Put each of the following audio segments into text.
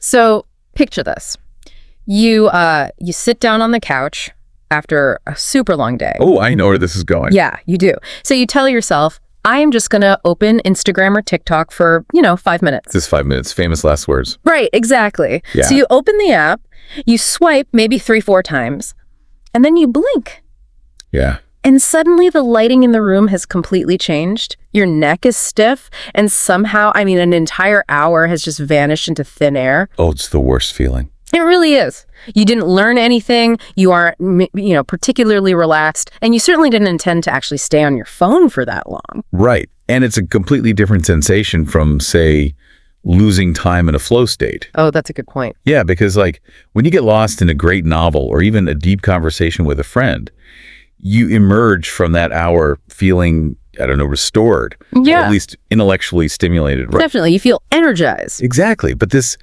So picture this. You sit down on the couch after a super long day. Oh, I know where this is going. Yeah, you do. So you tell yourself, I am just going to open Instagram or TikTok for, 5 minutes. This 5 minutes, famous last words. Right, exactly. Yeah. So you open the app, you swipe maybe 3-4 times, and then you blink. Yeah. And suddenly the lighting in the room has completely changed. Your neck is stiff, and somehow, an entire hour has just vanished into thin air. Oh, it's the worst feeling. It really is. You didn't learn anything. You aren't, particularly relaxed. And you certainly didn't intend to actually stay on your phone for that long. Right. And it's a completely different sensation from, say, losing time in a flow state. Oh, that's a good point. Yeah, because when you get lost in a great novel or even a deep conversation with a friend, you emerge from that hour feeling, restored. Yeah. Or at least intellectually stimulated. Right? Definitely. You feel energized. Exactly. But this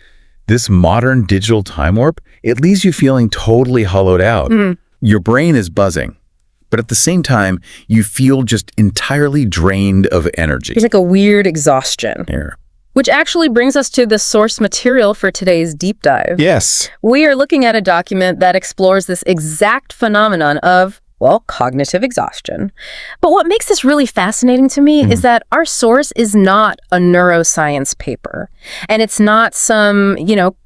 modern digital time warp, it leaves you feeling totally hollowed out. Your brain is buzzing, but at the same time, you feel just entirely drained of energy. It's like a weird exhaustion. Yeah. Which actually brings us to the source material for today's deep dive. Yes. We are looking at a document that explores this exact phenomenon of cognitive exhaustion. But what makes this really fascinating to me is that our source is not a neuroscience paper. And it's not some,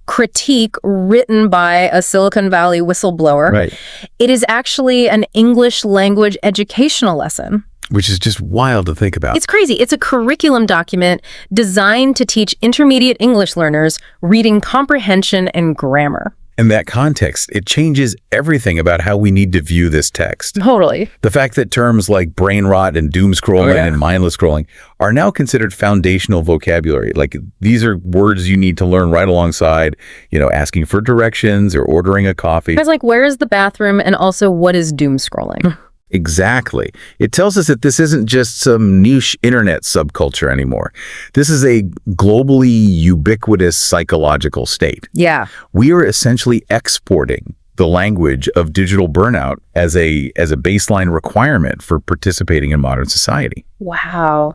critique written by a Silicon Valley whistleblower. Right. It is actually an English language educational lesson. Which is just wild to think about. It's crazy. It's a curriculum document designed to teach intermediate English learners reading comprehension and grammar. In that context, it changes everything about how we need to view this text. Totally. The fact that terms like brain rot and doomscrolling and mindless scrolling are now considered foundational vocabulary. These are words you need to learn right alongside, asking for directions or ordering a coffee. It's like, where is the bathroom? And also, what is doomscrolling? Exactly. It tells us that this isn't just some niche internet subculture anymore. This is a globally ubiquitous psychological state. Yeah. We are essentially exporting the language of digital burnout as a baseline requirement for participating in modern society. Wow.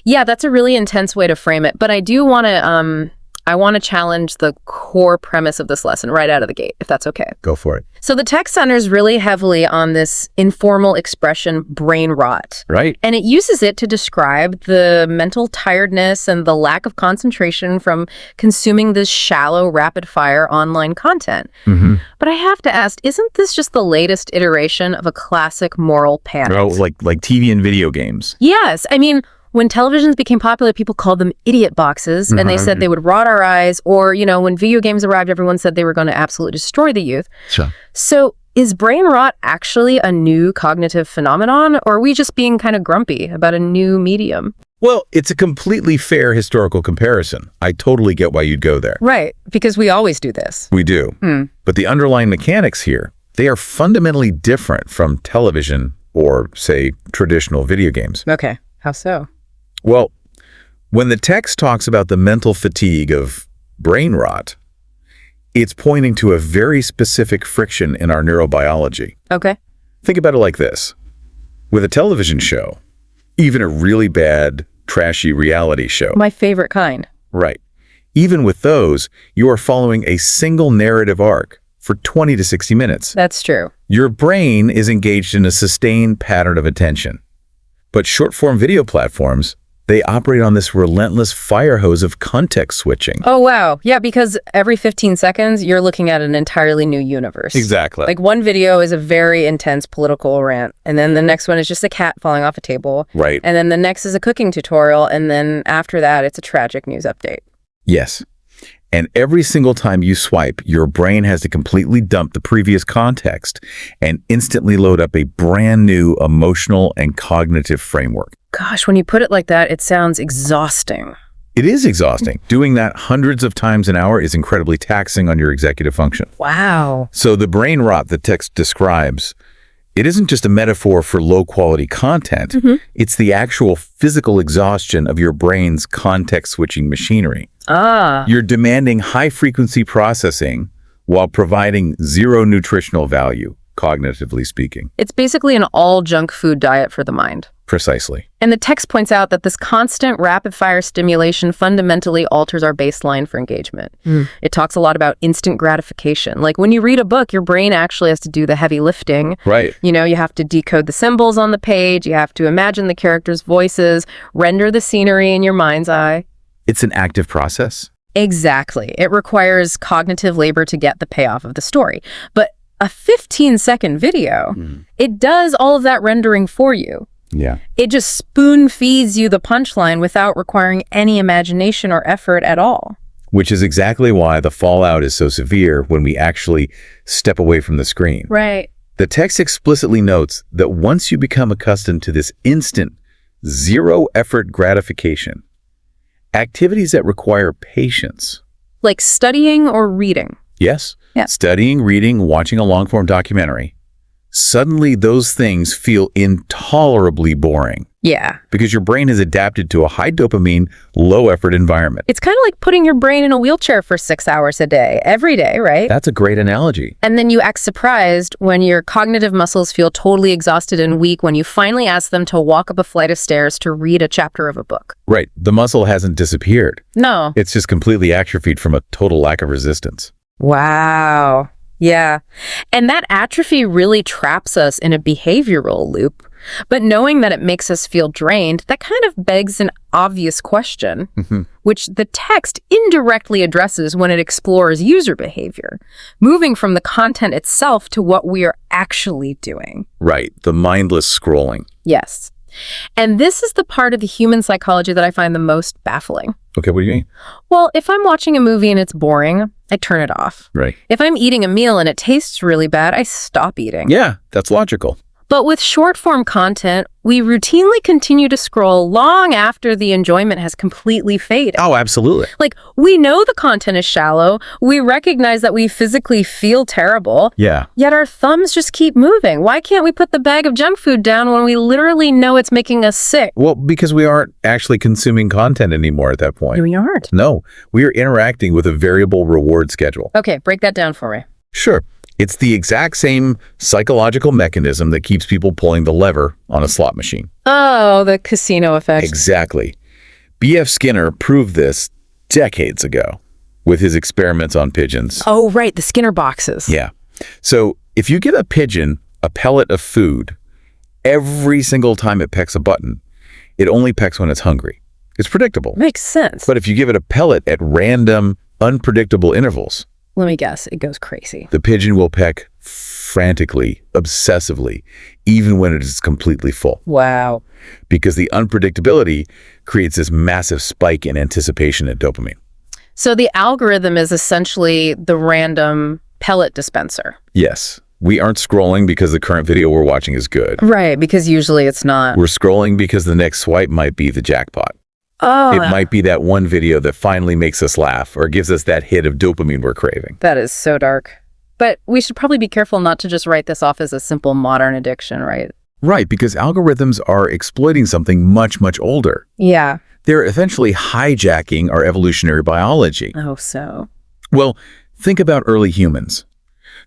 Yeah, that's a really intense way to frame it. But I do want to challenge the core premise of this lesson right out of the gate, if that's okay. Go for it. So the text centers really heavily on this informal expression, brain rot. Right. And it uses it to describe the mental tiredness and the lack of concentration from consuming this shallow, rapid-fire online content. But I have to ask, isn't this just the latest iteration of a classic moral panic? Oh, like TV and video games. Yes. When televisions became popular, people called them idiot boxes, and they said they would rot our eyes, or, when video games arrived, everyone said they were going to absolutely destroy the youth. Sure. So is brain rot actually a new cognitive phenomenon, or are we just being kind of grumpy about a new medium? Well, it's a completely fair historical comparison. I totally get why you'd go there. Right, because we always do this. We do. But the underlying mechanics here, they are fundamentally different from television or, say, traditional video games. Okay, how so? Well, when the text talks about the mental fatigue of brain rot, it's pointing to a very specific friction in our neurobiology. Okay. Think about it like this. With a television show, even a really bad, trashy reality show. My favorite kind. Right. Even with those, you are following a single narrative arc for 20 to 60 minutes. That's true. Your brain is engaged in a sustained pattern of attention. But short-form video platforms, they operate on this relentless fire hose of context switching. Oh, wow. Yeah, because every 15 seconds, you're looking at an entirely new universe. Exactly. Like one video is a very intense political rant, and then the next one is just a cat falling off a table. Right. And then the next is a cooking tutorial, and then after that, it's a tragic news update. Yes. And every single time you swipe, your brain has to completely dump the previous context and instantly load up a brand new emotional and cognitive framework. Gosh, when you put it like that, it sounds exhausting. It is exhausting. Doing that hundreds of times an hour is incredibly taxing on your executive function. Wow. So the brain rot the text describes, it isn't just a metaphor for low-quality content. It's the actual physical exhaustion of your brain's context-switching machinery. You're demanding high-frequency processing while providing zero nutritional value, cognitively speaking. It's basically an all-junk food diet for the mind. Precisely. And the text points out that this constant rapid-fire stimulation fundamentally alters our baseline for engagement. It talks a lot about instant gratification. Like when you read a book, your brain actually has to do the heavy lifting. Right. You know, you have to decode the symbols on the page, you have to imagine the characters' voices, render the scenery in your mind's eye. It's an active process. Exactly. It requires cognitive labor to get the payoff of the story. But a 15-second video, it does all of that rendering for you. Yeah. It just spoon feeds you the punchline without requiring any imagination or effort at all. Which is exactly why the fallout is so severe when we actually step away from the screen. Right. The text explicitly notes that once you become accustomed to this instant, zero-effort gratification, activities that require patience. Like studying or reading. Yes. Yeah. Studying, reading, watching a long-form documentary. Suddenly, those things feel intolerably boring Yeah. because your brain has adapted to a high dopamine, low-effort environment. It's kind of like putting your brain in a wheelchair for 6 hours a day, every day, right? That's a great analogy. And then you act surprised when your cognitive muscles feel totally exhausted and weak when you finally ask them to walk up a flight of stairs to read a chapter of a book. Right. The muscle hasn't disappeared. No. It's just completely atrophied from a total lack of resistance. Wow. Yeah. And that atrophy really traps us in a behavioral loop. But knowing that it makes us feel drained, that kind of begs an obvious question, which the text indirectly addresses when it explores user behavior, moving from the content itself to what we are actually doing. Right. The mindless scrolling. Yes. And this is the part of the human psychology that I find the most baffling. Okay, what do you mean? Well, if I'm watching a movie and it's boring, I turn it off. Right. If I'm eating a meal and it tastes really bad, I stop eating. Yeah, that's logical. But with short-form content, we routinely continue to scroll long after the enjoyment has completely faded. Oh, absolutely. Like, we know the content is shallow, we recognize that we physically feel terrible, Yeah. yet our thumbs just keep moving. Why can't we put the bag of junk food down when we literally know it's making us sick? Well, because we aren't actually consuming content anymore at that point. We aren't. No, we are interacting with a variable reward schedule. Okay, break that down for me. Sure. It's the exact same psychological mechanism that keeps people pulling the lever on a slot machine. Oh, the casino effect. Exactly. B.F. Skinner proved this decades ago with his experiments on pigeons. Oh, right, the Skinner boxes. Yeah. So if you give a pigeon a pellet of food, every single time it pecks a button, it only pecks when it's hungry. It's predictable. Makes sense. But if you give it a pellet at random, unpredictable intervals, Let me guess, it goes crazy. the pigeon will peck frantically, obsessively, even when it is completely full. Wow. Because the unpredictability creates this massive spike in anticipation and dopamine. So the algorithm is essentially the random pellet dispenser. Yes, we aren't scrolling because the current video we're watching is good. Right, because usually it's not. We're scrolling because the next swipe might be the jackpot. Oh, It might be that one video that finally makes us laugh or gives us that hit of dopamine we're craving. that is so dark. But we should probably be careful not to just write this off as a simple modern addiction, right? Right, because algorithms are exploiting something much, much older. Yeah. They're essentially hijacking our evolutionary biology. Oh, so. Well, think about early humans.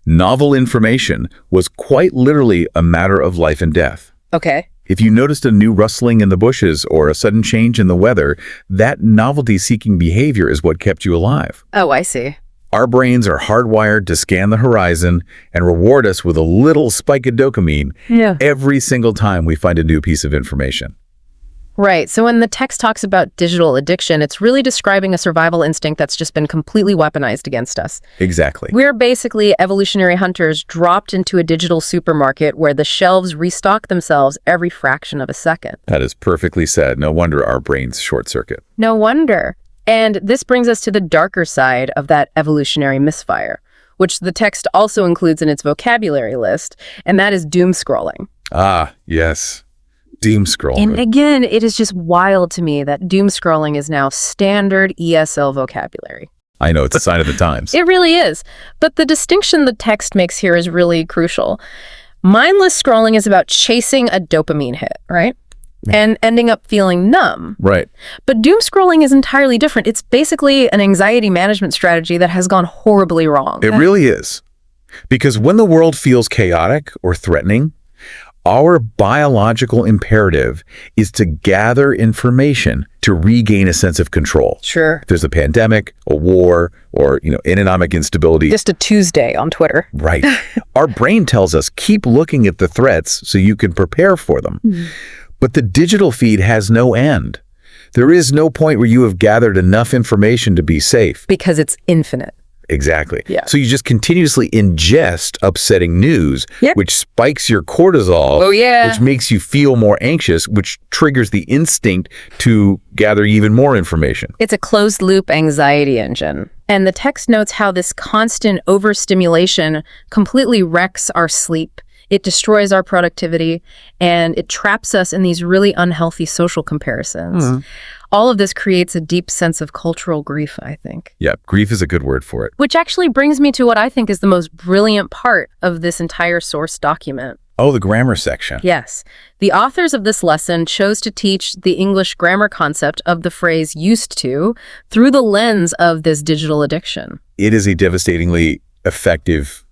Novel information was quite literally a matter of life and death. Okay. If you noticed a new rustling in the bushes or a sudden change in the weather, that novelty-seeking behavior is what kept you alive. Oh, I see. Our brains are hardwired to scan the horizon and reward us with a little spike of dopamine Yeah. every single time we find a new piece of information. Right. So when the text talks about digital addiction, it's really describing a survival instinct that's just been completely weaponized against us. Exactly. We're basically evolutionary hunters dropped into a digital supermarket where the shelves restock themselves every fraction of a second. That is perfectly said. No wonder our brains short circuit. No wonder. And this brings us to the darker side of that evolutionary misfire, which the text also includes in its vocabulary list, and that is doomscrolling. Ah, yes. Doomscrolling. And again, it is just wild to me that doomscrolling is now standard ESL vocabulary. I know, it's a sign of the times. It really is. But the distinction the text makes here is really crucial. Mindless scrolling is about chasing a dopamine hit, right? And ending up feeling numb. Right. But doom scrolling is entirely different. It's basically an anxiety management strategy that has gone horribly wrong. It really is. Because when the world feels chaotic or threatening, our biological imperative is to gather information to regain a sense of control. Sure. If there's a pandemic, a war, or economic instability. Just a Tuesday on Twitter. Right. Our brain tells us, keep looking at the threats so you can prepare for them. But the digital feed has no end. There is no point where you have gathered enough information to be safe. Because it's infinite. Exactly. Yeah. So you just continuously ingest upsetting news, which spikes your cortisol, which makes you feel more anxious, which triggers the instinct to gather even more information. It's a closed-loop anxiety engine. And the text notes how this constant overstimulation completely wrecks our sleep. It destroys our productivity, and it traps us in these really unhealthy social comparisons. All of this creates a deep sense of cultural grief, I think. Yeah, grief is a good word for it. Which actually brings me to what I think is the most brilliant part of this entire source document. Oh, the grammar section. Yes. The authors of this lesson chose to teach the English grammar concept of the phrase used to through the lens of this digital addiction. It is a devastatingly effective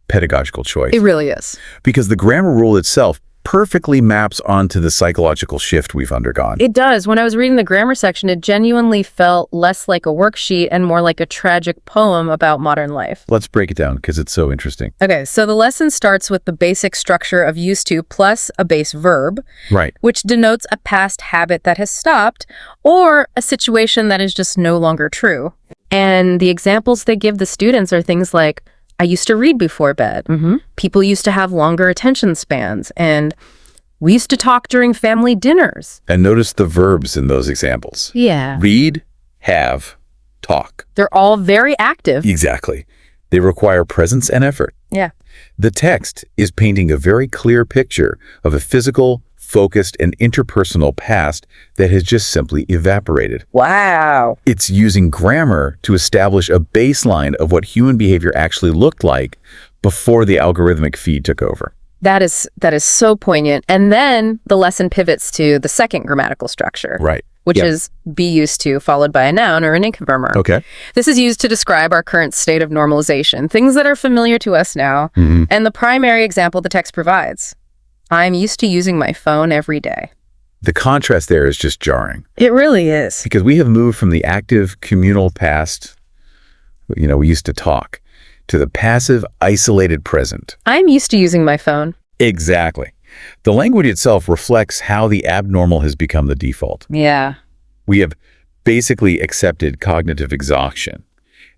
pedagogical choice. It really is. Because the grammar rule itself perfectly maps onto the psychological shift we've undergone. It does. When I was reading the grammar section, it genuinely felt less like a worksheet and more like a tragic poem about modern life. Let's break it down because it's so interesting. Okay, so the lesson starts with the basic structure of used to plus a base verb, Right. which denotes a past habit that has stopped or a situation that is just no longer true. And the examples they give the students are things like, I used to read before bed. People used to have longer attention spans, and we used to talk during family dinners. And notice the verbs in those examples. Yeah. Read, have, talk. They're all very active. Exactly. They require presence and effort. Yeah. The text is painting a very clear picture of a physical, focused, and interpersonal past that has just simply evaporated. Wow. It's using grammar to establish a baseline of what human behavior actually looked like before the algorithmic feed took over. That is so poignant. And then the lesson pivots to the second grammatical structure. Right. Which is be used to followed by a noun or an inconfirmer. Okay. This is used to describe our current state of normalization, things that are familiar to us now. And the primary example the text provides. I'm used to using my phone every day. The contrast there is just jarring. It really is. Because we have moved from the active communal past, we used to talk, to the passive, isolated present. I'm used to using my phone. Exactly. The language itself reflects how the abnormal has become the default. Yeah. We have basically accepted cognitive exhaustion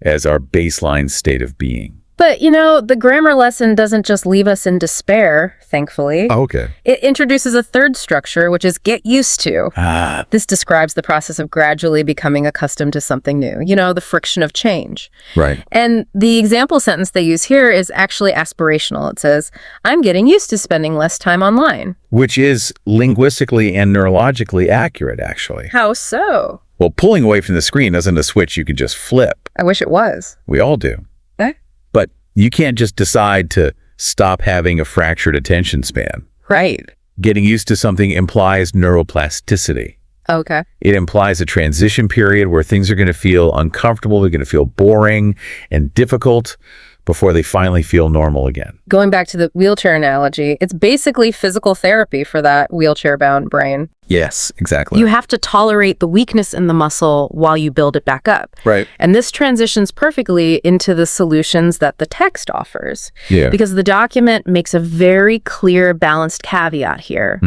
as our baseline state of being. But, the grammar lesson doesn't just leave us in despair, thankfully. Okay. It introduces a third structure, which is get used to. This describes the process of gradually becoming accustomed to something new, the friction of change. Right. And the example sentence they use here is actually aspirational. It says, I'm getting used to spending less time online. Which is linguistically and neurologically accurate, actually. How so? Well, pulling away from the screen isn't a switch you can just flip. I wish it was. We all do. Eh? But you can't just decide to stop having a fractured attention span. Right. Getting used to something implies neuroplasticity. Okay. It implies a transition period where things are going to feel uncomfortable, they're going to feel boring and difficult before they finally feel normal again. Going back to the wheelchair analogy, it's basically physical therapy for that wheelchair-bound brain. Yes, exactly. You have to tolerate the weakness in the muscle while you build it back up. Right. And this transitions perfectly into the solutions that the text offers. Yeah. Because the document makes a very clear, balanced caveat here.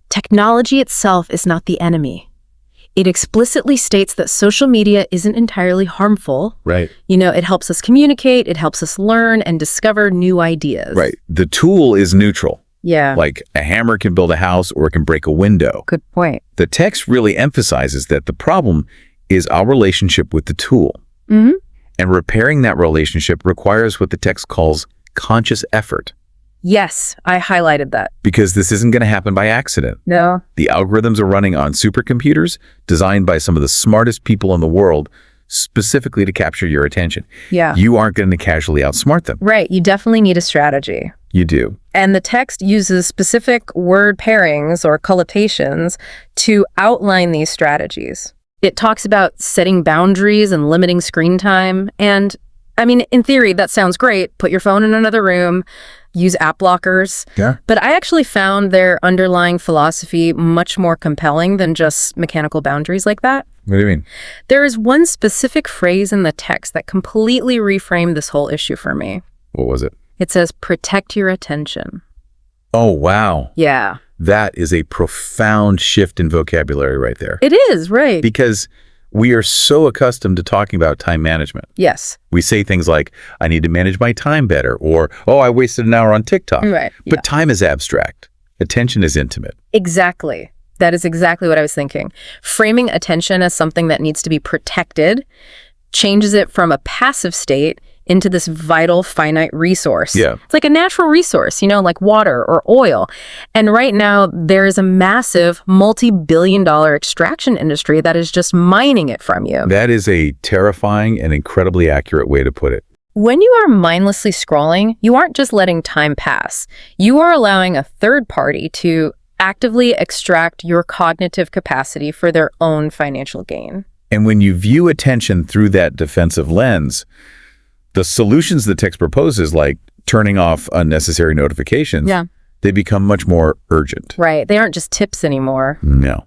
Technology itself is not the enemy. It explicitly states that social media isn't entirely harmful. Right. It helps us communicate, it helps us learn and discover new ideas. Right. The tool is neutral. Yeah. Like a hammer can build a house or it can break a window. Good point. The text really emphasizes that the problem is our relationship with the tool. And repairing that relationship requires what the text calls conscious effort. Yes, I highlighted that. Because this isn't going to happen by accident. No. The algorithms are running on supercomputers designed by some of the smartest people in the world specifically to capture your attention. Yeah. You aren't going to casually outsmart them. Right. You definitely need a strategy. You do. And the text uses specific word pairings or collocations to outline these strategies. It talks about setting boundaries and limiting screen time. And I mean, in theory, that sounds great. Put your phone in another room, use app blockers. Yeah. But I actually found their underlying philosophy much more compelling than just mechanical boundaries like that. What do you mean? There is one specific phrase in the text that completely reframed this whole issue for me. What was it? It says, protect your attention. Oh, wow. Yeah. That is a profound shift in vocabulary right there. It is, right. Because we are so accustomed to talking about time management. Yes. We say things like, I need to manage my time better, or, oh, I wasted an hour on TikTok. Right. But Yeah. time is abstract. Attention is intimate. Exactly. That is exactly what I was thinking. Framing attention as something that needs to be protected changes it from a passive state into this vital, finite resource. Yeah. It's like a natural resource, like water or oil. And right now, there is a massive multi-billion-dollar extraction industry that is just mining it from you. That is a terrifying and incredibly accurate way to put it. When you are mindlessly scrolling, you aren't just letting time pass. You are allowing a third party to actively extract your cognitive capacity for their own financial gain. And when you view attention through that defensive lens, the solutions the text proposes, like turning off unnecessary notifications, they become much more urgent. Right. They aren't just tips anymore. No.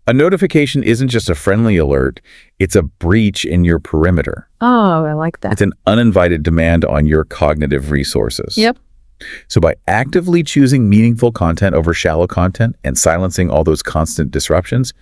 A notification isn't just a friendly alert. It's a breach in your perimeter. Oh, I like that. It's an uninvited demand on your cognitive resources. Yep. So by actively choosing meaningful content over shallow content and silencing all those constant disruptions,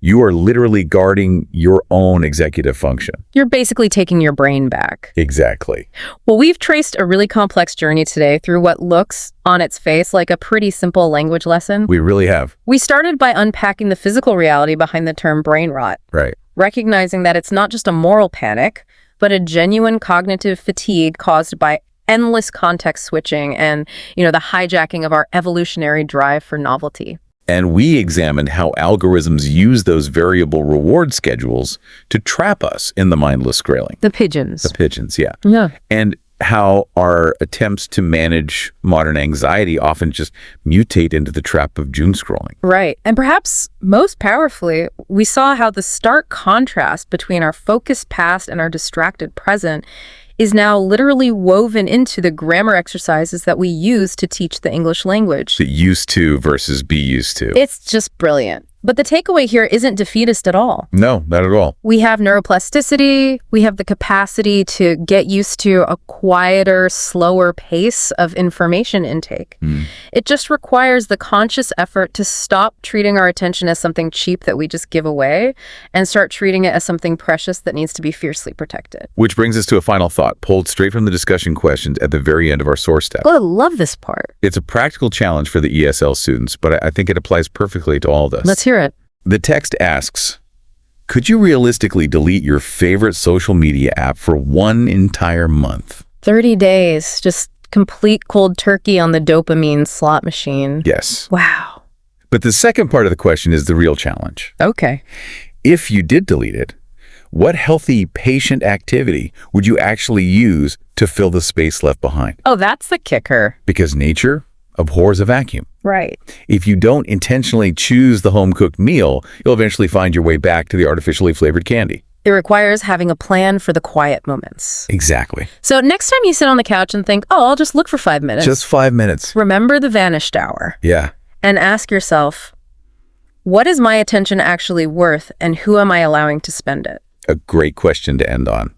you are literally guarding your own executive function. You're basically taking your brain back. Exactly. Well, we've traced a really complex journey today through what looks, on its face, like a pretty simple language lesson. We really have. We started by unpacking the physical reality behind the term brain rot, Right. recognizing that it's not just a moral panic, but a genuine cognitive fatigue caused by endless context switching and, the hijacking of our evolutionary drive for novelty. And we examined how algorithms use those variable reward schedules to trap us in the mindless scrolling. The pigeons. The pigeons, yeah. Yeah. And how our attempts to manage modern anxiety often just mutate into the trap of doomscrolling. Right. And perhaps most powerfully, we saw how the stark contrast between our focused past and our distracted present is now literally woven into the grammar exercises that we use to teach the English language. The used to versus be used to. It's just brilliant. But the takeaway here isn't defeatist at all. No, not at all. We have neuroplasticity. We have the capacity to get used to a quieter, slower pace of information intake. It just requires the conscious effort to stop treating our attention as something cheap that we just give away and start treating it as something precious that needs to be fiercely protected. Which brings us to a final thought, pulled straight from the discussion questions at the very end of our source tab. Oh, I love this part. It's a practical challenge for the ESL students, but I think it applies perfectly to all of us. Let's hear it. The text asks, could you realistically delete your favorite social media app for one entire month? 30 days, just complete cold turkey on the dopamine slot machine. Yes. Wow. But the second part of the question is the real challenge. Okay. If you did delete it, what healthy patient activity would you actually use to fill the space left behind? Oh, that's the kicker. Because nature abhors a vacuum. Right. If you don't intentionally choose the home-cooked meal, you'll eventually find your way back to the artificially flavored candy. It requires having a plan for the quiet moments. Exactly. So next time you sit on the couch and think, oh, I'll just look for 5 minutes. Just 5 minutes. Remember the vanished hour. Yeah. And ask yourself, what is my attention actually worth and who am I allowing to spend it? A great question to end on.